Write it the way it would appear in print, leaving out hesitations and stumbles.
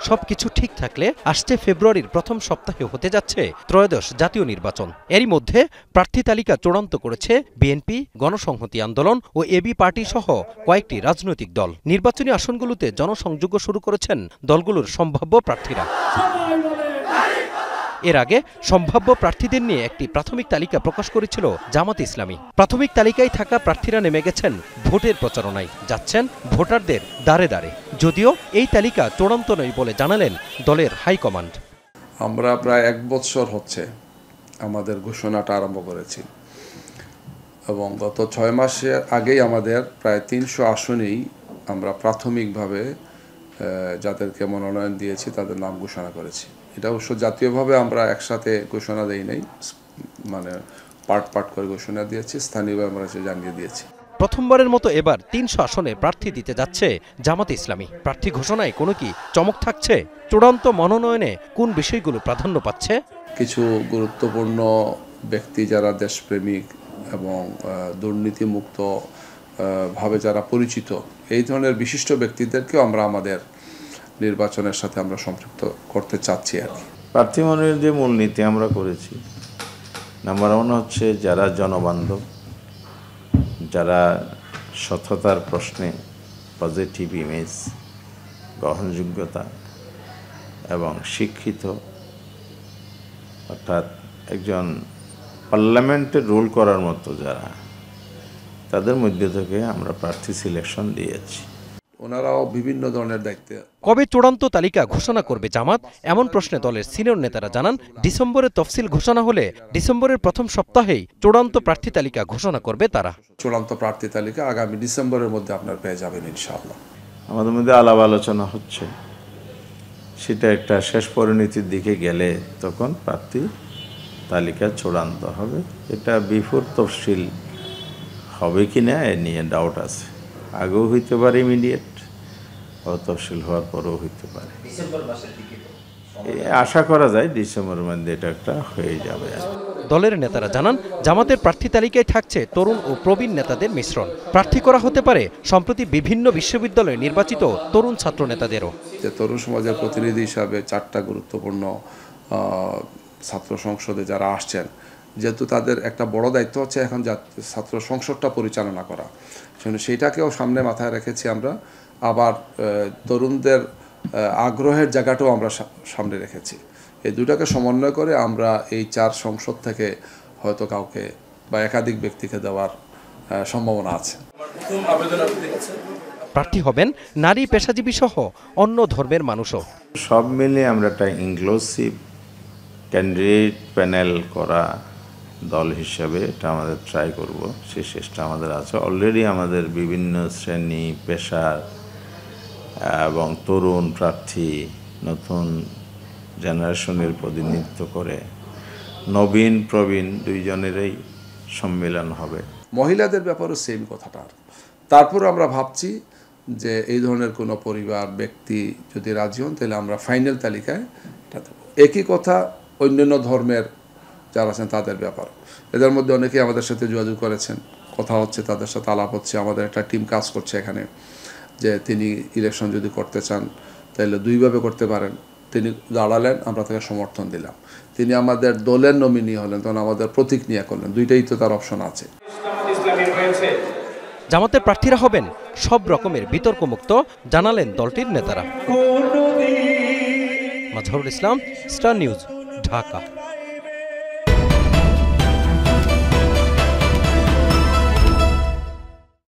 সবকিছু ঠিক থাকলে আসছে ফেব্রুয়ারির প্রথম সপ্তাহে হতে যাচ্ছে ত্রয়োদশ জাতীয় নির্বাচন। এরই মধ্যে প্রার্থী তালিকা চূড়ান্ত করেছে বিএনপি, গণসংহতি আন্দোলন ও এবি পার্টি সহ কয়েকটি রাজনৈতিক দল। নির্বাচনী আসনগুলোতে জনসংযোগ শুরু করেছেন দলগুলোর সম্ভাব্য প্রার্থীরা। এর আগে সম্ভাব্য প্রার্থীদের নিয়ে একটি প্রাথমিক তালিকা প্রকাশ করেছিল জামাত ইসলামী। প্রাথমিক তালিকায় থাকা প্রার্থীরা নেমে গেছেন ভোটের প্রচারণায়, যাচ্ছেন ভোটারদের দ্বারে দ্বারে। যদিও এই তালিকা চূড়ান্ত নয় বলে জানালেন দলের হাইকমান্ড। আমরা প্রায় 1 বছর হচ্ছে আমাদের ঘোষণাটা আরম্ভ করেছি এবং গত 6 মাসের আগেই আমাদের প্রায় 300 আসনেই আমরা প্রাথমিকভাবে যাদেরকে মনোনয়ন দিয়েছি তাদের নাম ঘোষণা করেছি। এটা অবশ্য জাতীয়ভাবে আমরা একসাথে ঘোষণা দেই নাই, মানে পার্ট করে ঘোষণা দিয়েছি, স্থানীয়ভাবে আমরা জানিয়ে দিয়েছি। প্রথমবারের মতো এবার 300 আসনে প্রার্থী দিতে যাচ্ছে জামাত ইসলামী। প্রার্থী ঘোষণায় কোনো কি চমক থাকছে? চূড়ান্ত মনোনয়নে কোন বিষয়গুলো প্রাধান্য পাচ্ছে? কিছু গুরুত্বপূর্ণ ব্যক্তি যারা দেশপ্রেমিক এবং দুর্নীতিমুক্ত ভাবে যারা পরিচিত, এই ধরনের বিশিষ্ট ব্যক্তিদেরকেও আমরা আমাদের নির্বাচনের সাথে আমরা সম্পৃক্ত করতে চাচ্ছি আর কি। প্রার্থী মনোনয়নের যে মূলনীতি আমরা করেছি, নাম্বার 1 হচ্ছে যারা জনবান্ধব, যারা সততার প্রশ্নে পজিটিভ ইমেজ, গ্রহণযোগ্যতা এবং শিক্ষিত, অর্থাৎ একজন পার্লামেন্টে রুল করার মতো যারা, তাদের মধ্যে থেকে আমরা প্রার্থী সিলেকশন দিয়েছি। ওনারাও বিভিন্ন ধরনের দায়িত্বে। কবে চূড়ান্ত তালিকা ঘোষণা করবে জামাত, এমন প্রশ্নে দলের সিনিয়র নেতারা জানান, ডিসেম্বরে তফসিল ঘোষণা হলে ডিসেম্বরের প্রথম সপ্তাহেই চূড়ান্ত প্রার্থী তালিকা ঘোষণা করবে তারা। চূড়ান্ত প্রার্থী তালিকা আগামী ডিসেম্বরের মধ্যে আপনারা পেয়ে যাবেন ইনশাআল্লাহ। আমাদের মধ্যে আলাপ আলোচনা হচ্ছে, সেটা একটা শেষ পরিণতির দিকে গেলে তখন প্রার্থী তালিকা চূড়ান্ত হবে। এটা বিফোর তফসিল হবে কিনা এ নিয়ে ডাউট আছে। আগেও হইতে পারে ইমিডিয়েট, তফসিল হওয়ার পরেও হইতে পারে। আশা করা যায় ডিসেম্বরের মধ্যে এটা একটা হয়ে যাবে। দলের নেতারা জানান, জামাতের প্রার্থী তালিকায় থাকছে তরুণ ও প্রবীণ নেতাদের মিশ্রণ। প্রার্থী করা হতে পারে সম্প্রতি বিভিন্ন বিশ্ববিদ্যালয়ে নির্বাচিত তরুণ ছাত্র নেতাদেরও। তরুণ সমাজের প্রতিনিধি হিসাবে 4টা গুরুত্বপূর্ণ ছাত্র সংসদে যারা আসছেন, যেহেতু তাদের একটা বড় দায়িত্ব হচ্ছে এখন ছাত্র সংসদটা পরিচালনা করা, সেইটাকেও সামনে মাথায় রেখেছি আমরা। আবার তরুণদের আগ্রহের জায়গাটাও আমরা সামনে রেখেছি। এই দুটাকে সমন্বয় করে আমরা এই 4 সংসদ থেকে হয়তো কাউকে বা একাধিক ব্যক্তিকে দেওয়ার সম্ভাবনা আছে। প্রার্থী হবেন নারী, পেশাজীবী সহ অন্য ধর্মের মানুষও। সব মিলে আমরা একটা ইনক্লুসিভ ক্যান্ডিডেট প্যানেল করা দল হিসাবে এটা আমাদের ট্রাই করব। সেই চেষ্টা আমাদের আছে। অলরেডি আমাদের বিভিন্ন শ্রেণী, পেশার এবং তরুণ প্রার্থী, নতুন জেনারেশনের প্রতিনিধিত্ব করে নবীন প্রবীণ দুইজনেরই সম্মেলন হবে। মহিলাদের ব্যাপারেও সেম কথাটা। তারপর আমরা ভাবছি যে এই ধরনের কোনো পরিবার, ব্যক্তি যদি রাজি হন তাহলে আমরা ফাইনাল তালিকায় এটা দেব। একই কথা অন্যান্য ধর্মের যারা আছেন তাদের ব্যাপার। এদের মধ্যে অনেকেই আমাদের সাথে যোগাযোগ করেছেন, কথা হচ্ছে, তাদের সাথে আলাপ হচ্ছে। আমাদের একটা টিম কাজ করছে এখানে, যে তিনি ইলেকশন যদি করতে চান তাহলে 2ভাবে করতে পারেন। তিনি দাঁড়ালেন, আমরা তাকে সমর্থন দিলাম। তিনি আমাদের দলের নমিনি হলেন, তখন আমাদের প্রতীক নিয়ে করলেন। দুইটাই তো তার অপশন আছে। জামাতের প্রার্থীরা হবেন সব রকমের বিতর্কমুক্ত, জানালেন দলটির নেতারা। Mazharul Islam, star news, Dhaka.